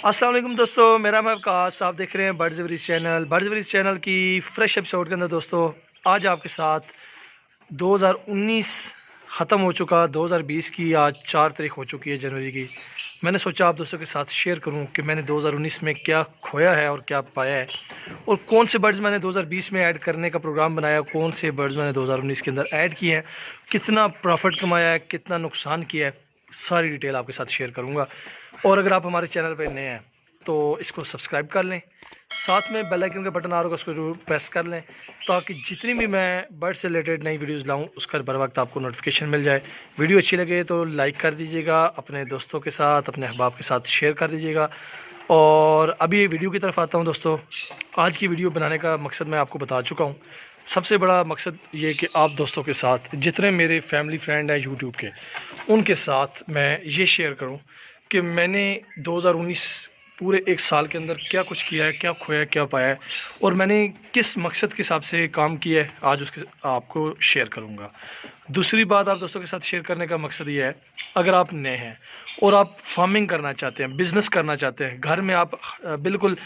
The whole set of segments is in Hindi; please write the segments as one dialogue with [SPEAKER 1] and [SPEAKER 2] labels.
[SPEAKER 1] अस्सलाम वालेकुम दोस्तों, मेरा नाम आकाश। आप देख रहे हैं बर्ड्स चैनल की फ्रेश एपिसोड के अंदर। दोस्तों आज आपके साथ 2019 ख़त्म हो चुका, 2020 की आज 4 तारीख हो चुकी है जनवरी की। मैंने सोचा आप दोस्तों के साथ शेयर करूं कि मैंने 2019 में क्या खोया है और क्या पाया है, और कौन से बर्ड्स मैंने 2020 में ऐड करने का प्रोग्राम बनाया, कौन से बर्ड्स मैंने 2019 के अंदर ऐड किए हैं, कितना प्रॉफिट कमाया है, कितना नुकसान किया है, सारी डिटेल आपके साथ शेयर करूँगा। और अगर आप हमारे चैनल पर नए हैं तो इसको सब्सक्राइब कर लें, साथ में बेल आइकन का बटन आ रहा होगा, उसको जरूर प्रेस कर लें ताकि जितनी भी मैं बर्ड से रिलेटेड नई वीडियोस लाऊं उसका बर वक्त आपको नोटिफिकेशन मिल जाए। वीडियो अच्छी लगे तो लाइक कर दीजिएगा, अपने दोस्तों के साथ, अपने अहबाब के साथ शेयर कर दीजिएगा। और अभी वीडियो की तरफ आता हूं। दोस्तों आज की वीडियो बनाने का मकसद मैं आपको बता चुका हूँ। सबसे बड़ा मकसद ये कि आप दोस्तों के साथ, जितने मेरे फैमिली फ्रेंड हैं यूट्यूब के, उनके साथ मैं ये शेयर करूँ कि मैंने 2019 पूरे एक साल के अंदर क्या कुछ किया है, क्या खोया है, क्या पाया है, और मैंने किस मकसद के हिसाब से काम किया है, आज उसके आपको शेयर करूंगा। दूसरी बात आप दोस्तों के साथ शेयर करने का मकसद ये है, अगर आप नए हैं और आप फार्मिंग करना चाहते हैं, बिज़नेस करना चाहते हैं, घर में आप बिल्कुल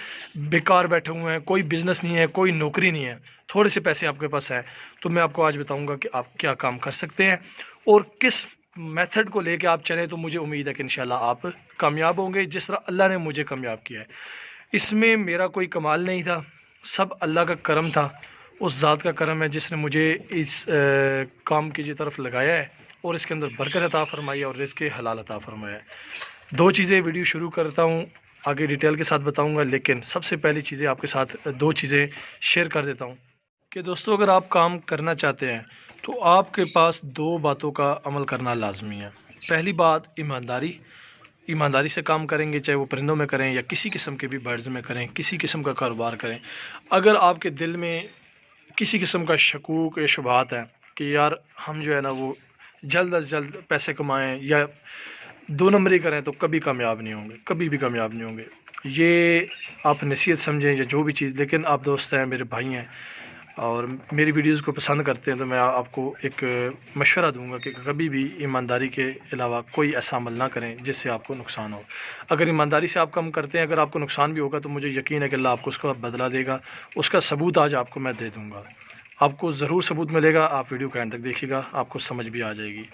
[SPEAKER 1] बेकार बैठे हुए हैं, कोई बिज़नेस नहीं है, कोई नौकरी नहीं है, थोड़े से पैसे आपके पास हैं, तो मैं आपको आज बताऊँगा कि आप क्या काम कर सकते हैं और किस मेथड को लेके आप चलें तो मुझे उम्मीद है कि इंशाल्लाह आप कामयाब होंगे, जिस तरह अल्लाह ने मुझे कामयाब किया है। इसमें मेरा कोई कमाल नहीं था, सब अल्लाह का करम था। उस ज़ात का करम है जिसने मुझे इस काम की तरफ लगाया है और इसके अंदर बरकत अता फरमाई है और रिज़्क़ हलाल अता फरमाया है। दो चीज़ें वीडियो शुरू करता हूँ, आगे डिटेल के साथ बताऊँगा, लेकिन सबसे पहली चीज़ें आपके साथ दो चीज़ें शेयर कर देता हूँ कि दोस्तों अगर आप काम करना चाहते हैं तो आपके पास दो बातों का अमल करना लाजमी है। पहली बात ईमानदारी से काम करेंगे, चाहे वो परिंदों में करें या किसी किस्म के भी बर्ड्स में करें, किसी किस्म का कारोबार करें। अगर आपके दिल में किसी किस्म का शकूक या शुबहात है कि यार हम जो है ना वो जल्द अज जल्द पैसे कमाएं या दो नंबरी करें, तो कभी कामयाब नहीं होंगे, कभी भी कामयाब नहीं होंगे। ये आप नसीहत समझें या जो भी चीज़, लेकिन आप दोस्त हैं, मेरे भाई हैं और मेरी वीडियोस को पसंद करते हैं, तो मैं आपको एक मशवरा दूंगा कि कभी भी ईमानदारी के अलावा कोई ऐसा अमल ना करें जिससे आपको नुकसान हो। अगर ईमानदारी से आप काम करते हैं, अगर आपको नुकसान भी होगा तो मुझे यकीन है कि अल्लाह आपको उसका बदला देगा। उसका सबूत आज आपको मैं दे दूँगा, आपको ज़रूर सबूत मिलेगा। आप वीडियो के एंड तक देखिएगा, आपको समझ भी आ जाएगी।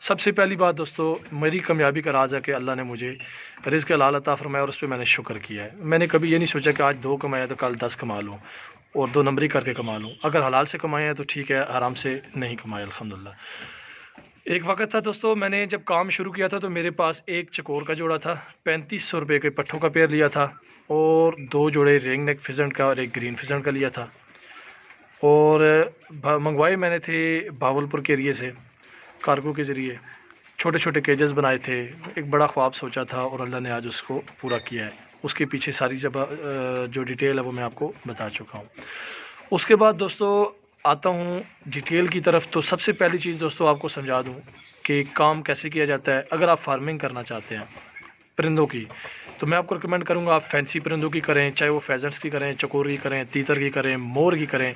[SPEAKER 1] सबसे पहली बात दोस्तों, मेरी कामयाबी का राज है कि अल्लाह ने मुझे रिज़्क़ हलाल अता फरमाया और उस पर मैंने शुक्र किया है। मैंने कभी ये नहीं सोचा कि आज 2 कमाया तो कल 10 कमा लूँ और 2 नंबरी करके कमा लूँ। अगर हलाल से कमाए हैं तो ठीक है, आराम से नहीं कमाए अल्हम्दुलिल्लाह। एक वक्त था दोस्तों, मैंने जब काम शुरू किया था तो मेरे पास एक चकोर का जोड़ा था, 3500 रुपये के पट्ठों का पेयर लिया था, और 2 जोड़े रिंग नेक फिजेंट का और एक ग्रीन फिजेंट का लिया था, और मंगवाए मैंने थे भावलपुर के एरिए से कार्गो के ज़रिए। छोटे छोटे केजेस बनाए थे, एक बड़ा ख्वाब सोचा था और अल्लाह ने आज उसको पूरा किया है। उसके पीछे सारी जो डिटेल है वो मैं आपको बता चुका हूँ। उसके बाद दोस्तों आता हूँ डिटेल की तरफ। तो सबसे पहली चीज़ दोस्तों आपको समझा दूँ कि काम कैसे किया जाता है। अगर आप फार्मिंग करना चाहते हैं परिंदों की, तो मैं आपको रिकमेंड करूँगा आप फैंसी परिंदों की करें, चाहे वो फेजेंट्स की करें, चकोर की करें, तीतर की करें, मोर की करें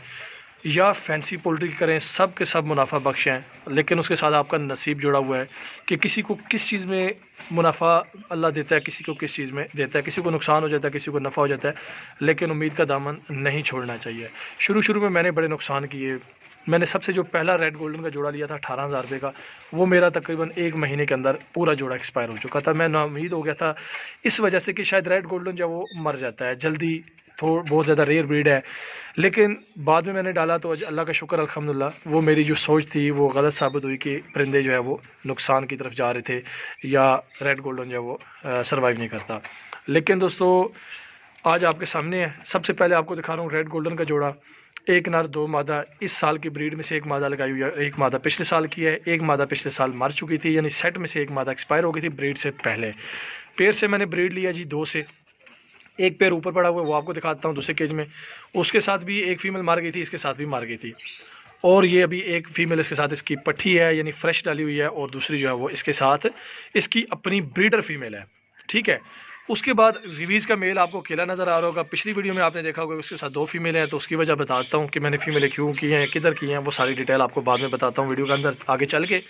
[SPEAKER 1] या फैंसी पोल्ट्री की करें, सब के सब मुनाफा बख्श हैं। लेकिन उसके साथ आपका नसीब जुड़ा हुआ है कि किसी को किस चीज़ में मुनाफा अल्लाह देता है, किसी को किस चीज़ में देता है, किसी को नुकसान हो जाता है, किसी को नफ़ा हो जाता है। लेकिन उम्मीद का दामन नहीं छोड़ना चाहिए। शुरू में मैंने बड़े नुकसान किए। मैंने सबसे जो पहला रेड गोल्डन का जोड़ा लिया था 18,000 रुपये का, वो मेरा तकरीबन 1 महीने के अंदर पूरा जोड़ा एक्सपायर हो चुका था। मैं नाउम्मीद हो गया था इस वजह से कि शायद रेड गोल्डन जब वो मर जाता है जल्दी, बहुत ज़्यादा रेयर ब्रीड है। लेकिन बाद में मैंने डाला तो अल्लाह का शुक्र अल्हम्दुलिल्लाह, वो मेरी जो सोच थी वो गलत साबित हुई कि परिंदे जो है वो नुकसान की तरफ जा रहे थे या रेड गोल्डन जो है वो सर्वाइव नहीं करता। लेकिन दोस्तों आज आपके सामने है, सबसे पहले आपको दिखा रहा हूँ रेड गोल्डन का जोड़ा। 1 नर 2 मादा, इस साल की ब्रीड में से 1 मादा लगाई हुई है, 1 मादा पिछले साल की है, 1 मादा पिछले साल मर चुकी थी, यानी सेट में से 1 मादा एक्सपायर हो गई थी ब्रीड से पहले। पेड़ से मैंने ब्रीड लिया जी 2 से, एक पैर ऊपर पड़ा हुआ है वो आपको दिखाता हूँ दूसरे केज में। उसके साथ भी एक फ़ीमेल मार गई थी, इसके साथ भी मार गई थी, और ये अभी एक फ़ीमेल इसके साथ इसकी पट्टी है यानी फ्रेश डाली हुई है, और दूसरी जो है वो इसके साथ इसकी अपनी ब्रीडर फीमेल है। ठीक है, उसके बाद रिवीज़ का मेल आपको अकेला नज़र आ रहा होगा। पिछली वीडियो में आपने देखा होगा उसके साथ 2 फीमेल हैं, तो उसकी वजह बताता हूँ कि मैंने फ़ीमेलें क्यों की हैं, किधर की हैं, वो सारी डिटेल आपको बाद में बताता हूँ वीडियो के अंदर आगे चल के।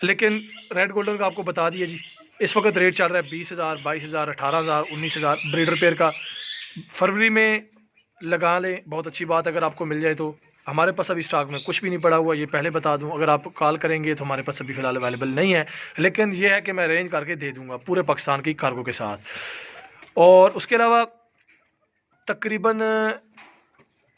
[SPEAKER 1] लेकिन रेड गोल्डन का आपको बता दिया जी, इस वक्त रेट चल रहा है 20,000, 22,000, 18,000, 19,000 ब्रीडर पेयर का। फरवरी में लगा लें, बहुत अच्छी बात अगर आपको मिल जाए तो। हमारे पास अभी स्टॉक में कुछ भी नहीं पड़ा हुआ, ये पहले बता दूं। अगर आप कॉल करेंगे तो हमारे पास अभी फ़िलहाल अवेलेबल नहीं है, लेकिन ये है कि मैं अरेंज करके दे दूंगा पूरे पाकिस्तान की कार्गो के साथ। और उसके अलावा तकरीबन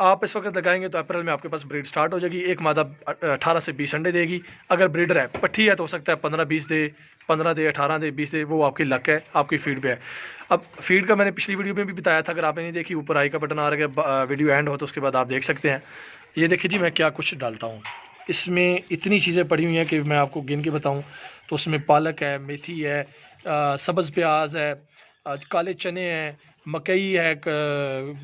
[SPEAKER 1] आप इस वक्त लगाएंगे तो अप्रैल में आपके पास ब्रीड स्टार्ट हो जाएगी। एक मादा 18 से 20 अंडे देगी। अगर ब्रीडर है, पट्टी है, तो हो सकता है 15-20 दे, 15 दे, 18 दे, 20 दे, वो आपकी लक है, आपकी फीड पे है। अब फीड का मैंने पिछली वीडियो में भी बताया था, अगर आपने नहीं देखी ऊपर आई का बटन आ रहा है, वीडियो एंड हो तो उसके बाद आप देख सकते हैं। ये देखिए जी मैं क्या कुछ डालता हूँ। इसमें इतनी चीज़ें पड़ी हुई हैं कि मैं आपको गिन के बताऊँ तो उसमें पालक है, मेथी है, सब्ज़ प्याज है, काले चने हैं, मकई है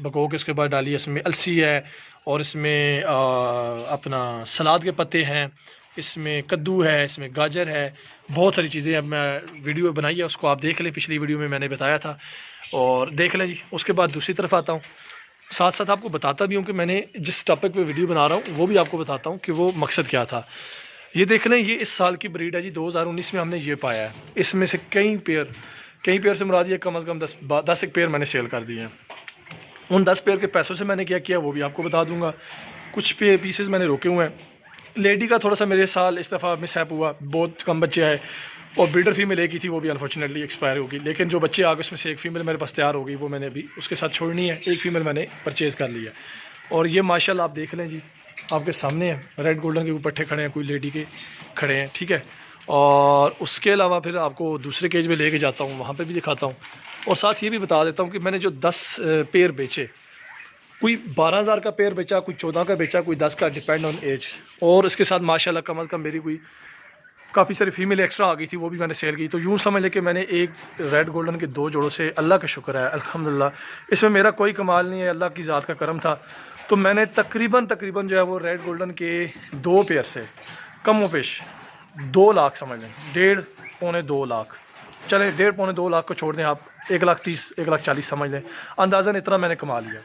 [SPEAKER 1] भगो के उसके बाद डाली है, इसमें अलसी है, और इसमें अपना सलाद के पत्ते हैं, इसमें कद्दू है, इसमें गाजर है, बहुत सारी चीज़ें। अब मैं वीडियो बनाई है, उसको आप देख लें, पिछली वीडियो में मैंने बताया था, और देख लें जी। उसके बाद दूसरी तरफ आता हूँ, साथ साथ आपको बताता भी हूँ कि मैंने जिस टॉपिक पे वीडियो बना रहा हूँ वो भी आपको बताता हूँ कि वो मकसद क्या था। ये देख लें, ये इस साल की ब्रीड है जी, 2019 में हमने ये पाया है। इसमें से कई पेयर से मुराद ये कम से कम 10 एक पेयर मैंने सेल कर दिए हैं। उन 10 पेयर के पैसों से मैंने क्या किया वो भी आपको बता दूंगा। कुछ पीसेस मैंने रोके हुए हैं। लेडी का थोड़ा सा मेरे साल इस दफ़ा मिसहैप हुआ, बहुत कम बच्चे आए, और ब्रीडर फीमेल एक ही थी, वो भी अनफॉर्चुनेटली एक्सपायर होगी। लेकिन जो बच्चे आ गए उसमें से एक फ़ीमेल मेरे पास तैयार हो गई, वो मैंने अभी उसके साथ छोड़नी है। एक फ़ीमेल मैंने परचेज़ कर लिया, और ये माशाल्लाह आप देख लें जी, आपके सामने है। रेड गोल्डन के ऊपर पट्टे खड़े हैं, कोई लेडी के खड़े हैं, ठीक है। और उसके अलावा फिर आपको दूसरे केज में लेके जाता हूँ, वहाँ पे भी दिखाता हूँ। और साथ ये भी बता देता हूँ कि मैंने जो 10 पेयर बेचे, कोई 12,000 का पेयर बेचा, कोई 14 का बेचा, कोई 10 का, डिपेंड ऑन एज। और इसके साथ माशाल्लाह कम अज़ कम मेरी कोई काफ़ी सारी फीमेल एक्स्ट्रा आ गई थी, वो भी मैंने सेल की। तो यूँ समझ लें कि मैंने एक रेड गोल्डन के 2 जोड़ों से, अल्लाह का शुक्र है अल्हम्दुलिल्लाह, इसमें मेरा कोई कमाल नहीं है, अल्लाह की ज़ात का करम था। तो मैंने तकरीबन जो है वो रेड गोल्डन के 2 पेयर से कम पेश 2 लाख समझ लें, 1.5 पौने 2 लाख, चले 1.5 पौने 2 लाख को छोड़ दें आप, 1,30,000 1,40,000 समझ लें, अंदाज़न इतना मैंने कमा लिया।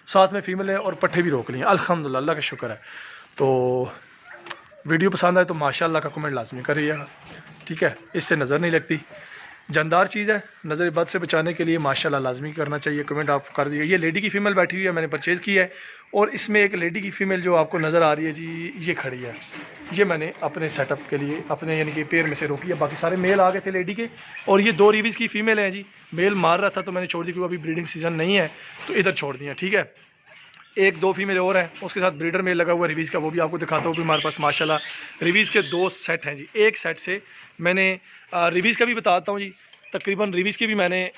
[SPEAKER 1] साथ में फ़ीमेल है और पट्टे भी रोक लिए, अल्हम्दुलिल्लाह, अल्लाह का शुक्र है। तो वीडियो पसंद आए तो माशाल्लाह का कमेंट लाजमी करिएगा, ठीक है। इससे नज़र नहीं लगती, जानदार चीज़ है, नज़र बद से बचाने के लिए माशाल्लाह लाजमी करना चाहिए। कमेंट आप कर दीजिए। ये लेडी की फ़ीमेल बैठी हुई है, मैंने परचेज़ की है। और इसमें एक लेडी की फ़ीमेल जो आपको नज़र आ रही है जी, ये खड़ी है, ये मैंने अपने सेटअप के लिए अपने यानी कि पेयर में से रोकी है। बाकी सारे मेल आ गए थे लेडी के, और ये 2 रिवीज़ की फ़ीमेल है जी। मेल मार रहा था तो मैंने छोड़ दी, क्योंकि अभी ब्रीडिंग सीज़न नहीं है, तो इधर छोड़ दिया, ठीक है। 1-2 फीमेल और हैं, उसके साथ ब्रीडर मेल लगा हुआ है रिवीज़ का, वो भी आपको दिखाता हूँ। भी हमारे पास माशाल्लाह रिवीज़ के 2 सेट हैं जी। एक सेट से मैंने रिवीज़ का भी बताता हूँ जी। तकरीबन रिवीज़ के भी मैंने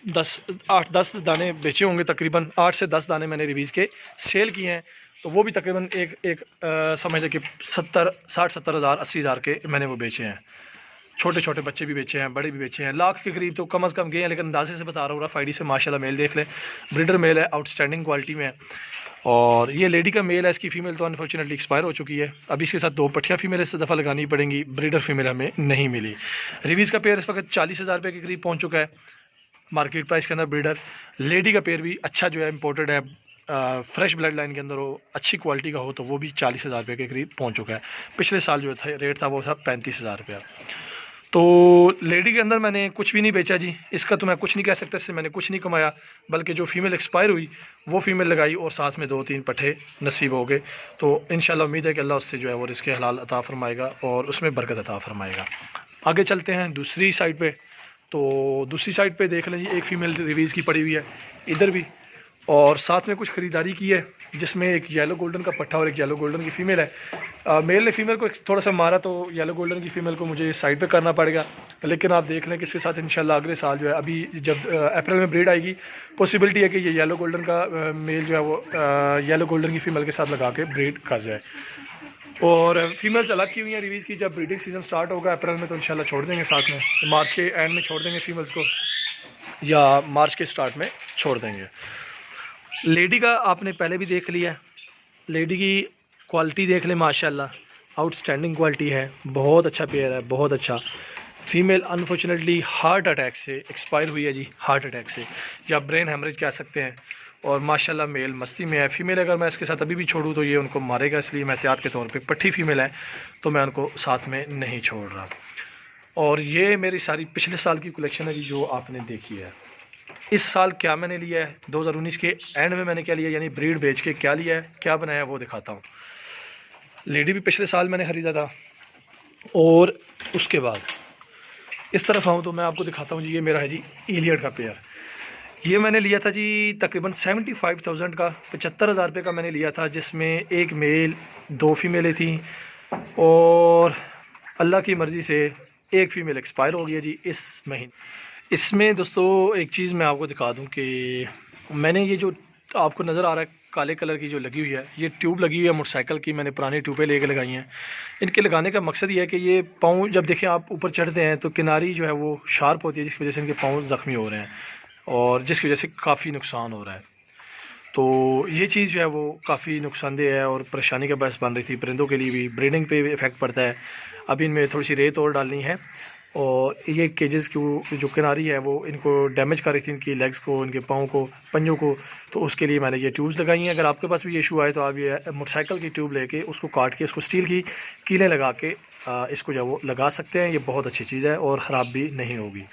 [SPEAKER 1] 8-10 दाने बेचे होंगे, तकरीबन 8 से 10 दाने मैंने रिवीज़ के सेल किए हैं। तो वो भी तकरीबन एक समझ लें कि 60-70 हज़ार 80 हज़ार के मैंने वो बेचे हैं। छोटे छोटे बच्चे भी बेचे हैं, बड़े भी बेचे हैं, लाख के करीब तो कम अज़ कम गए हैं। लेकिन अंदाजे से बता रहा हूँ, रफ़ आईडी से माशाल्लाह मेल देख लें, ब्रीडर मेल है, आउटस्टैंडिंग क्वालिटी में है। और ये लेडी का मेल है, इसकी फ़ीमेल तो अनफॉर्चुनेटली एक्सपायर हो चुकी है। अभी इसके साथ 2 पट्टियाँ फीमेल इस दफ़ा लगानी पड़ेंगी, ब्रीडर फीमेल हमें नहीं मिली। रिवीज़ का पेयर इस वक्त 40,000 रुपये के करीब पहुँच चुका है मार्केट प्राइस के अंदर। ब्रीडर लेडी का पेयर भी अच्छा जो है इम्पोर्टेड है, फ्रेश ब्लड लाइन के अंदर हो, अच्छी क्वालिटी का हो, तो वो भी 40,000 रुपये के करीब पहुँच चुका है। पिछले साल जो था रेट था वो था 35,000 रुपया। तो लेडी के अंदर मैंने कुछ भी नहीं बेचा जी, इसका तो मैं कुछ नहीं कह सकता, इससे मैंने कुछ नहीं कमाया। बल्कि जो फीमेल एक्सपायर हुई वो फीमेल लगाई, और साथ में 2-3 पट्ठे नसीब हो गए। तो इंशाल्लाह उम्मीद है कि अल्लाह उससे जो है वो रिज़्क़ हलाल अता फरमाएगा और उसमें बरकत अता फरमाएगा। आगे चलते हैं दूसरी साइड पे। तो दूसरी साइड पे देख लें जी, एक फ़ीमेल रिवीज़ की पड़ी हुई है इधर भी, और साथ में कुछ ख़रीदारी की है, जिसमें एक येलो गोल्डन का पट्ठा और एक येलो गोल्डन की फ़ीमेल है। मेल ने फ़ीमेल को थोड़ा सा मारा, तो येलो गोल्डन की फ़ीमेल को मुझे साइड पे करना पड़ेगा। लेकिन आप देख लें कि इसके साथ इंशाल्लाह अगले साल जो है, अभी जब अप्रैल में ब्रीड आएगी, पॉसिबिलिटी है कि ये येलो गोल्डन का मेल जो है वो येलो गोल्डन की फ़ीमेल के साथ लगा के ब्रीड कर जाए। और फीमेल्स अलग की हुई हैं रिवीज़ की। जब ब्रीडिंग सीज़न स्टार्ट होगा अप्रैल में, तो इंशाल्लाह छोड़ देंगे साथ में, मार्च के एंड में छोड़ देंगे फीमेल्स को, या मार्च के स्टार्ट में छोड़ देंगे। लेडी का आपने पहले भी देख लिया, लेडी की क्वालिटी देख लें, माशाल्लाह आउटस्टैंडिंग क्वालिटी है, बहुत अच्छा पेयर है, बहुत अच्छा। फीमेल अनफॉर्चुनेटली हार्ट अटैक से एक्सपायर हुई है जी, हार्ट अटैक से, या ब्रेन हेमरेज कह सकते हैं। और माशाल्लाह मेल मस्ती में है। फीमेल अगर मैं इसके साथ अभी भी छोड़ूँ तो ये उनको मारेगा, इसलिए मैं एहतियात के तौर पे, पट्टी फीमेल है तो मैं उनको साथ में नहीं छोड़ रहा। और ये मेरी सारी पिछले साल की कलेक्शन है जी, जो आपने देखी है। इस साल क्या मैंने लिया है, 2019 के एंड में मैंने क्या लिया, यानी ब्रीड बेच के क्या लिया है, क्या बनाया है, वो दिखाता हूँ। लेडी भी पिछले साल मैंने ख़रीदा था। और उसके बाद इस तरफ आऊँ तो मैं आपको दिखाता हूँ जी, ये मेरा है जी इलियट का पेयर। ये मैंने लिया था जी तकरीबन 75,000 का, 75,000 रुपये का मैंने लिया था, जिसमें एक मेल 2 फीमेलें थी और अल्लाह की मर्ज़ी से एक फ़ीमेल एक्सपायर हो गया जी इस महीने। इसमें दोस्तों एक चीज़ मैं आपको दिखा दूं कि मैंने ये जो आपको नज़र आ रहा है काले कलर की जो लगी हुई है, ये ट्यूब लगी हुई है मोटरसाइकिल की, मैंने पुरानी ट्यूबें लेके लगाई हैं। इनके लगाने का मकसद ये है कि ये पाँव जब देखें आप ऊपर चढ़ते हैं तो किनारी जो है वो शार्प होती है, जिसकी वजह से इनके पाँव ज़ख्मी हो रहे हैं और जिसकी वजह से काफ़ी नुकसान हो रहा है। तो ये चीज़ जो है वो काफ़ी नुकसानदेह है और परेशानी का बायस बन रही थी परिंदों के लिए भी, ब्रीडिंग पे भी इफ़ेक्ट पड़ता है। अभी इनमें थोड़ी सी रेत और डालनी है और ये केजेस की जो किनारी है वो इनको डैमेज कर रही थी, इनकी लेग्स को, इनके पाँव को, पंजों को। तो उसके लिए मैंने ये ट्यूब्स लगाई हैं। अगर आपके पास भी ये इशू आए तो आप ये मोटरसाइकिल की ट्यूब लेके उसको काट के इसको स्टील की कीलें लगा के इसको जो वो लगा सकते हैं। ये बहुत अच्छी चीज़ है और ख़राब भी नहीं होगी।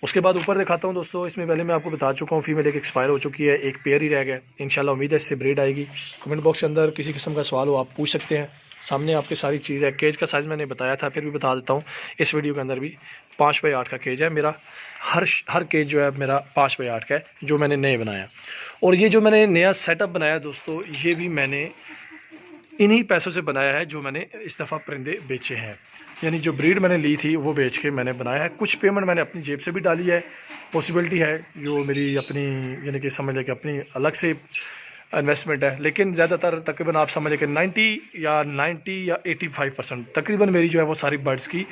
[SPEAKER 1] उसके बाद ऊपर दिखाता हूँ दोस्तों। इसमें पहले मैं आपको बता चुका हूँ फीमेल एक एक्सपायर हो चुकी है, एक पेयर ही रह गया। इंशाल्लाह उम्मीद है इससे ब्रीड आएगी। कमेंट बॉक्स के अंदर किसी किस्म का सवाल हो आप पूछ सकते हैं, सामने आपकी सारी चीज़ है। केज का साइज़ मैंने बताया था, फिर भी बता देता हूँ इस वीडियो के अंदर भी। 5x8 का केज है मेरा। हर केज जो है मेरा 5x8 का है, जो मैंने नए बनाया। और ये जो मैंने नया सेटअप बनाया दोस्तों, ये भी मैंने इन्हीं पैसों से बनाया है जो मैंने इस दफ़ा परिंदे बेचे हैं। यानी जो ब्रीड मैंने ली थी वो बेच के मैंने बनाया है। कुछ पेमेंट मैंने अपनी जेब से भी डाली है, पॉसिबिलिटी है जो मेरी अपनी, यानी कि समझ लें कि अपनी अलग से इन्वेस्टमेंट है। लेकिन ज़्यादातर तकरीबन आप समझ लें कि 90 या 85% तकरीबन मेरी जो है वो सारी बर्ड्स की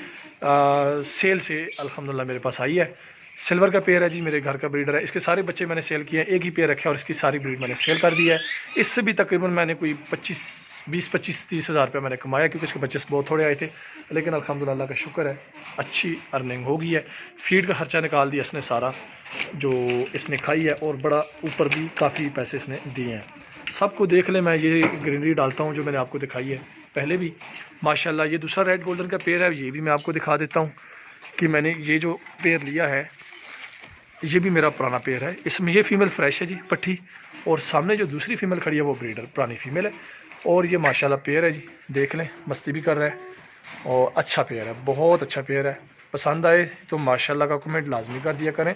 [SPEAKER 1] सेल से अल्हम्दुलिल्लाह मेरे पास आई है। सिल्वर का पेयर है जी, मेरे घर का ब्रीडर है। इसके सारे बच्चे मैंने सेल किए हैं, एक ही पेयर रखे और इसकी सारी ब्रीड मैंने सेल कर दी है। इससे भी तकरीबन मैंने कोई 20-25-30 हज़ार रुपये मैंने कमाया, क्योंकि इसके बच्चे बहुत थोड़े आए थे। लेकिन अल्हम्दुलिल्लाह का शुक्र है, अच्छी अर्निंग हो गई है। फीड का खर्चा निकाल दिया इसने सारा जो इसने खाई है, और बड़ा ऊपर भी काफ़ी पैसे इसने दिए हैं। सबको देख ले, मैं ये ग्रीनरी डालता हूँ जो मैंने आपको दिखाई है पहले भी माशाल्लाह। ये दूसरा रेड गोल्डन का पेयर है, ये भी मैं आपको दिखा देता हूँ कि मैंने ये जो पेयर लिया है ये भी मेरा पुराना पेयर है। इसमें ये फीमेल फ्रेश है जी पट्टी, और सामने जो दूसरी फीमेल खड़ी है वो ब्रीडर पुरानी फीमेल है। और ये माशाल्लाह पेयर है जी, देख लें, मस्ती भी कर रहा है और अच्छा पेयर है, बहुत अच्छा पेयर है। पसंद आए तो माशाल्लाह का कमेंट लाजमी कर दिया करें।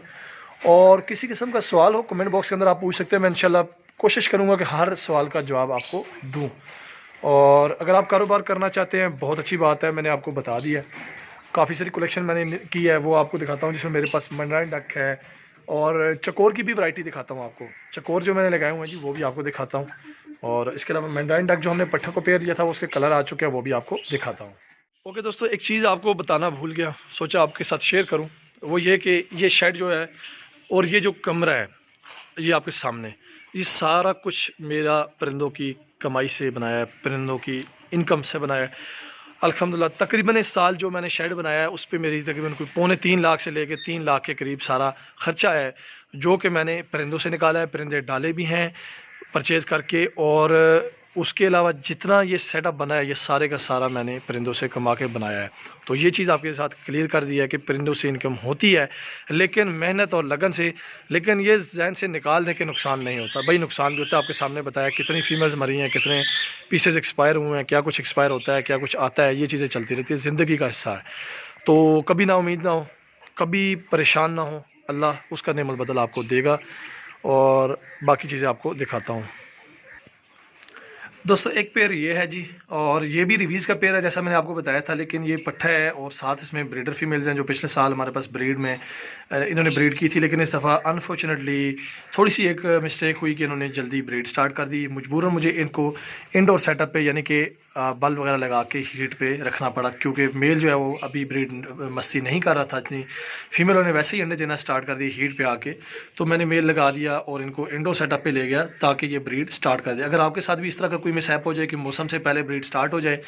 [SPEAKER 1] और किसी किस्म का सवाल हो कमेंट बॉक्स के अंदर आप पूछ सकते हैं, मैं इंशाल्लाह कोशिश करूँगा कि हर सवाल का जवाब आपको दूँ। और अगर आप कारोबार करना चाहते हैं, बहुत अच्छी बात है, मैंने आपको बता दिया। काफ़ी सारी कलेक्शन मैंने की है, वो आपको दिखाता हूँ, जिसमें मेरे पास मंडराइन डक है और चकोर की भी वैरायटी दिखाता हूँ आपको। चकोर जो मैंने लगाए हुए हैं जी वो भी आपको दिखाता हूँ। और इसके अलावा मंडराइन डक जो हमने पट्ठों को पेयर लिया था, उसके कलर आ चुके हैं, वो भी आपको दिखाता हूँ। ओके दोस्तों, एक चीज़ आपको बताना भूल गया, सोचा आपके साथ शेयर करूँ। वो ये कि ये शेड जो है और ये जो कमरा है ये आपके सामने, ये सारा कुछ मेरा परिंदों की कमाई से बनाया है, परिंदों की इनकम से बनाया है अल्हम्दुलिल्लाह। तकरीबन इस साल जो मैंने शेड बनाया है उस पर मेरी तकरीबन कोई 2.25 लाख से लेकर 3 लाख के करीब सारा ख़र्चा है, जो कि मैंने परिंदों से निकाला है। परिंदे डाले भी हैं परचेज़ करके, और उसके अलावा जितना ये सेटअप बना है ये सारे का सारा मैंने परिंदों से कमा के बनाया है। तो ये चीज़ आपके साथ क्लियर कर दी है कि परिंदों से इनकम होती है, लेकिन मेहनत और लगन से। लेकिन ये जहन से निकाल दें कि नुकसान नहीं होता, भाई नुकसान भी होता है। आपके सामने बताया कितनी फीमेल्स मरी हैं, कितने पीसेज एक्सपायर हुए हैं, क्या कुछ एक्सपायर होता है, क्या कुछ आता है, ये चीज़ें चलती रहती है, ज़िंदगी का हिस्सा है। तो कभी ना उम्मीद ना हो, कभी परेशान ना हो, अल्लाह उसका नेमल बदल आपको देगा। और बाकी चीज़ें आपको दिखाता हूँ दोस्तों। एक पेयर ये है जी, और ये भी रिवीज़ का पेयर है जैसा मैंने आपको बताया था, लेकिन ये पट्ठा है और साथ इसमें ब्रीडर फीमेल्स हैं जो पिछले साल हमारे पास ब्रीड में इन्होंने ब्रीड की थी। लेकिन इस दफ़ा अनफॉर्चुनेटली थोड़ी सी एक मिस्टेक हुई कि इन्होंने जल्दी ब्रीड स्टार्ट कर दी। मजबूरन मुझे इनको इंडोर सेटअप पे, यानी कि बल्ब वगैरह लगा के हीट पे रखना पड़ा, क्योंकि मेल जो है वो अभी ब्रीड मस्ती नहीं कर रहा था इतनी। फीमेलों ने वैसे ही अंडे देना स्टार्ट कर दी हीट पे आके, तो मैंने मेल लगा दिया और इनको इंडोर सेटअप पे ले गया ताकि ये ब्रीड स्टार्ट कर दे। अगर आपके साथ भी इस तरह का कोई मिसहैप हो जाए कि मौसम से पहले ब्रीड स्टार्ट हो जाए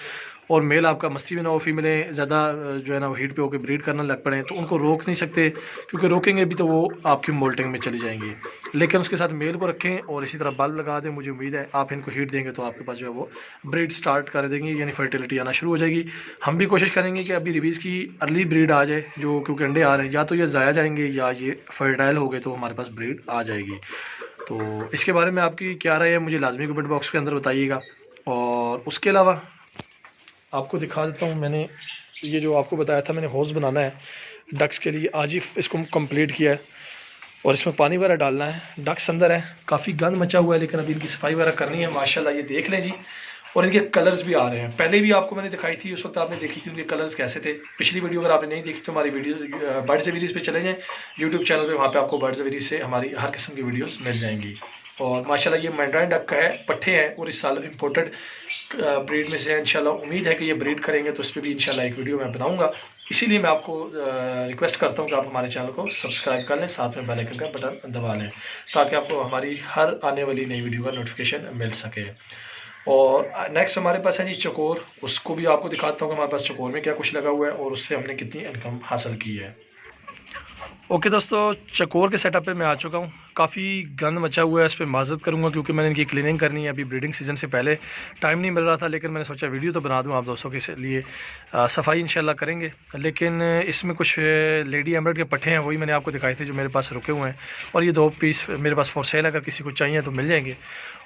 [SPEAKER 1] और मेल आपका मस्ती में ना हो, फीमेलें ज़्यादा जो है ना वो हीट पे होकर ब्रीड करने लग पड़े तो उनको रोक नहीं सकते, क्योंकि रोकेंगे भी तो वो आपकी मोल्टिंग में चली जाएंगी। लेकिन उसके साथ मेल को रखें और इसी तरह बल्ब लगा दें। मुझे उम्मीद है आप इनको हीट देंगे तो आपके पास जो है वो ब्रीड स्टार्ट कर देंगे, यानी फर्टिलिटी आना शुरू हो जाएगी। हम भी कोशिश करेंगे कि अभी रिबीज़ की अर्ली ब्रीड आ जाए, जो क्योंकि अंडे आ रहे हैं, या तो ये ज़ाया जाएंगे या ये फर्टाइल हो गए तो हमारे पास ब्रीड आ जाएगी। तो इसके बारे में आपकी क्या राय है मुझे लाजमी कमेंट बॉक्स के अंदर बताइएगा। और उसके अलावा आपको दिखा देता हूँ, मैंने ये जो आपको बताया था मैंने हौज़ बनाना है डक्स के लिए, आज ही इसको कंप्लीट किया है और इसमें पानी वगैरह डालना है। डक्स अंदर है, काफ़ी गंद मचा हुआ है, लेकिन अभी इनकी सफाई वगैरह करनी है। माशाल्लाह ये देख लें जी, और इनके कलर्स भी आ रहे हैं। पहले भी आपको मैंने दिखाई थी, उस वक्त आपने देखी थी उनके कलर्स कैसे थे। पिछली वीडियो अगर आपने नहीं देखी तो हमारी वीडियो बर्ड्स एवरीज पे चले जाएँ यूट्यूब चैनल पे, वहाँ पे आपको बर्ड्स एवरीज से हमारी हर किस्म की वीडियोस मिल जाएंगी। और माशाल्लाह ये मैंड्राइन डक का है, पट्ठे हैं और इस साल इम्पोर्टेड ब्रीड में से है। इंशाल्लाह उम्मीद है कि ये ब्रीड करेंगे तो उस पर भी इंशाल्लाह एक वीडियो मैं बनाऊँगा। इसीलिए मैं आपको रिक्वेस्ट करता हूँ कि आप हमारे चैनल को सब्सक्राइब कर लें, साथ में बेल आइकन का बटन दबा लें, ताकि आपको हमारी हर आने वाली नई वीडियो का नोटिफिकेशन मिल सके। और नेक्स्ट हमारे पास है जी चकोर, उसको भी आपको दिखाता हूँ कि हमारे पास चकोर में क्या कुछ लगा हुआ है और उससे हमने कितनी इनकम हासिल की है। ओके दोस्तों, चकोर के सेटअप पे मैं आ चुका हूँ। काफ़ी गंद मचा हुआ है, इस पर माजरत करूँगा क्योंकि मैंने इनकी क्लीनिंग करनी है। अभी ब्रीडिंग सीज़न से पहले टाइम नहीं मिल रहा था, लेकिन मैंने सोचा वीडियो तो बना दूँ आप दोस्तों के लिए। सफाई इंशाल्लाह करेंगे, लेकिन इसमें कुछ लेडी एमरल्ड के पट्ठे हैं, वही मैंने आपको दिखाए थे जो मेरे पास रुके हुए हैं। और ये 2 पीस मेरे पास फॉर सेल, अगर किसी को चाहिए तो मिल जाएंगे।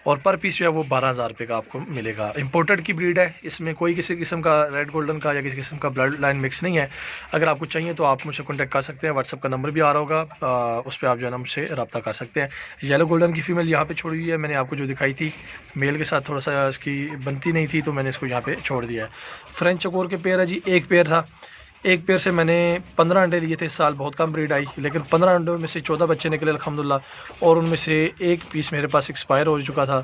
[SPEAKER 1] और पर पीस जो है वो 12,000 रुपये का आपको मिलेगा। इंपोर्टेड की ब्रीड है, इसमें कोई किसी किस्म का रेड गोल्डन का या किसी किस्म का ब्लड लाइन मिक्स नहीं है। अगर आपको चाहिए तो आप मुझसे कॉन्टैक्ट कर सकते हैं, व्हाट्सअप का नंबर भी आ रहा होगा, उस पर आप जो है ना मुझसे रब्ता कर सकते हैं। येलो गोल्डन की फीमेल यहाँ पे छोड़ी हुई है, मैंने आपको जो दिखाई थी मेल के साथ थोड़ा सा इसकी बनती नहीं थी तो मैंने इसको यहाँ पे छोड़ दिया है। फ्रेंच चकोर के पेयर है जी, एक पेयर था, एक पेयर से मैंने 15 अंडे लिए थे इस साल। बहुत कम ब्रीड आई, लेकिन 15 अंडों में से 14 बच्चे निकले अल्हम्दुलिल्लाह। और उनमें से एक पीस मेरे पास एक्सपायर हो चुका था,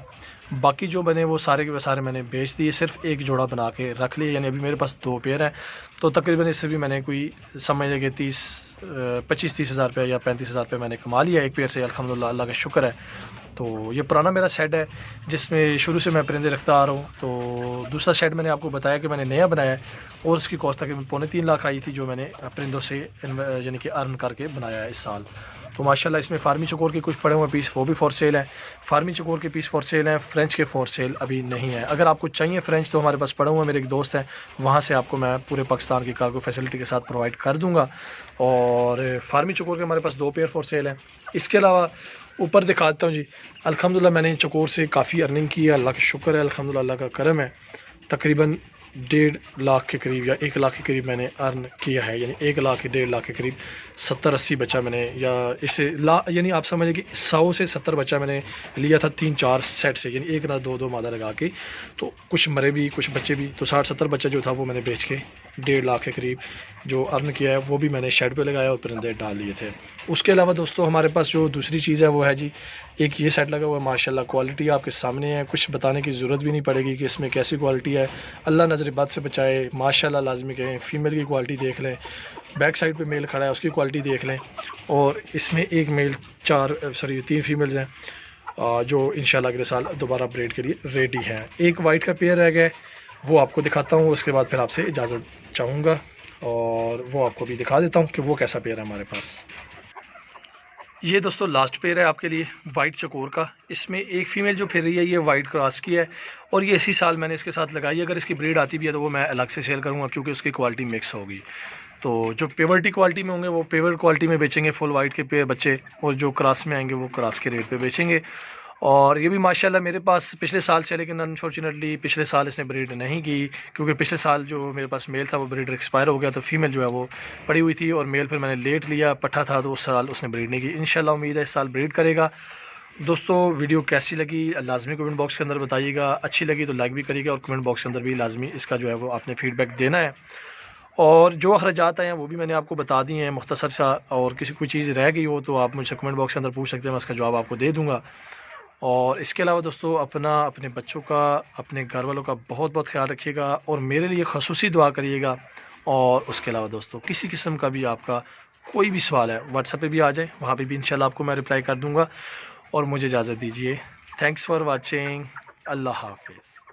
[SPEAKER 1] बाकी जो बने वो सारे के सारे मैंने बेच दिए, सिर्फ एक जोड़ा बना के रख लिया। यानी अभी मेरे पास 2 पेयर हैं, तो तकरीबन इससे भी मैंने कोई समझ लेंगे 25-30 हज़ार रुपये या 35 हज़ार रुपये मैंने कमा लिया एक पेयर से, अल्हम्दुलिल्लाह, अल्लाह का शुक्र है। तो ये पुराना मेरा सेट है जिसमें शुरू से मैं परिंदे रखता आ रहा हूँ। तो दूसरा सेट मैंने आपको बताया कि मैंने नया बनाया है और उसकी कॉस्ट तकरीबन 3.25 लाख आई थी, जो मैंने परिंदों से यानी कि अर्न करके बनाया है इस साल। तो माशाल्लाह इसमें फार्मी चकोर के कुछ पड़े हुए पीस वो भी फॉर सेल हैं। फार्मी चकोर के पीस फॉर सेल हैं, फ्रेंच के फॉर सेल अभी नहीं है। अगर आपको चाहिए फ्रेंच तो हमारे पास पड़े हुए, मेरे एक दोस्त हैं वहाँ से आपको मैं पूरे पाकिस्तान की कार्गो फैसिलिटी के साथ प्रोवाइड कर दूँगा। और फार्मी चकोर के हमारे पास 2 पेयर फॉर सेल हैं। इसके अलावा ऊपर दिखाता हूँ जी, अल्हम्दुलिल्लाह मैंने चकोर से काफ़ी अर्निंग की है, अल्लाह का शुक्र है, अल्हम्दुलिल्लाह, अल्लाह का करम है। तकरीबन 1.5 लाख के करीब या 1 लाख के करीब मैंने अर्न किया है, यानी 1 लाख 1.5 लाख के करीब 70-80 बच्चा मैंने, या इससे यानी आप समझिए कि 100 से 70 बच्चा मैंने लिया था 3-4 सेट से, यानी 1 ना 2 मादा लगा के। तो कुछ मरे भी कुछ बच्चे भी, तो 60-70 बच्चा जो था वो मैंने बेच के 1.5 लाख के करीब जो अर्न किया है वो भी मैंने शेड पे लगाया और परिंदे डाल लिए थे। उसके अलावा दोस्तों हमारे पास जो दूसरी चीज़ है वो है जी, एक ये सेट लगा हुआ है। माशाल्लाह क्वालिटी आपके सामने है, कुछ बताने की ज़रूरत भी नहीं पड़ेगी कि इसमें कैसी क्वालिटी है। अल्लाह नज़र बद से बचाए, माशाल्लाह लाजमी कहें। फ़ीमेल की क्वालिटी देख लें, बैक साइड पे मेल खड़ा है उसकी क्वालिटी देख लें। और इसमें एक मेल 3 फीमेल्स हैं जो इंशाल्लाह अगले साल दोबारा ब्रीड के लिए रेडी हैं। एक वाइट का पेयर रह गया, वो आपको दिखाता हूँ, उसके बाद फिर आपसे इजाज़त चाहूँगा और वो आपको भी दिखा देता हूँ कि वो कैसा पेयर है हमारे पास। ये दोस्तों लास्ट पेयर है आपके लिए वाइट चकोर का। इसमें एक फ़ीमेल जो फिर रही है ये वाइट क्रॉस की है और ये इसी साल मैंने इसके साथ लगाई। अगर इसकी ब्रीड आती भी है तो वो मैं अलग से सेल करूँगा क्योंकि उसकी क्वालिटी मिक्स होगी। तो जो पेवर्टी क्वालिटी में होंगे वो पेवर क्वालिटी में बेचेंगे फुल वाइट के बच्चे, और जो क्रॉस में आएंगे वो क्रॉस के रेट पे बेचेंगे। और ये भी माशाल्लाह मेरे पास पिछले साल से, लेकिन अनफॉर्चुनेटली पिछले साल इसने ब्रीड नहीं की क्योंकि पिछले साल जो मेरे पास मेल था वो ब्रीडर एक्सपायर हो गया, तो फीमेल जो है वो पड़ी हुई थी और मेल फिर मैंने लेट लिया, पट्ठा था तो उस साल उसने ब्रीड नहीं की। इंशाल्लाह उम्मीद है इस साल ब्रीड करेगा। दोस्तों वीडियो कैसी लगी लाजमी कमेंट बॉक्स के अंदर बताइएगा, अच्छी लगी तो लाइक भी करिएगा और कमेंट बॉक्स के अंदर भी लाजमी इसका जो है वो आपने फीडबैक देना है। और जो अखराजात हैं वो भी मैंने आपको बता दिए हैं मुख्तसर सा, और किसी कोई चीज़ रह गई हो तो आप मुझसे कमेंट बॉक्स के अंदर पूछ सकते हैं, मैं उसका जवाब आपको दे दूँगा। और इसके अलावा दोस्तों अपने बच्चों का, अपने घर वालों का बहुत बहुत ख्याल रखिएगा और मेरे लिए ख़ुसूसी दुआ करिएगा। और उसके अलावा दोस्तों किसी किस्म का भी आपका कोई भी सवाल है व्हाट्सएप पे भी आ जाए, वहाँ पे भी इंशाल्लाह आपको मैं रिप्लाई कर दूँगा। और मुझे इजाज़त दीजिए। Thanks for watching. अल्लाह हाफिज़।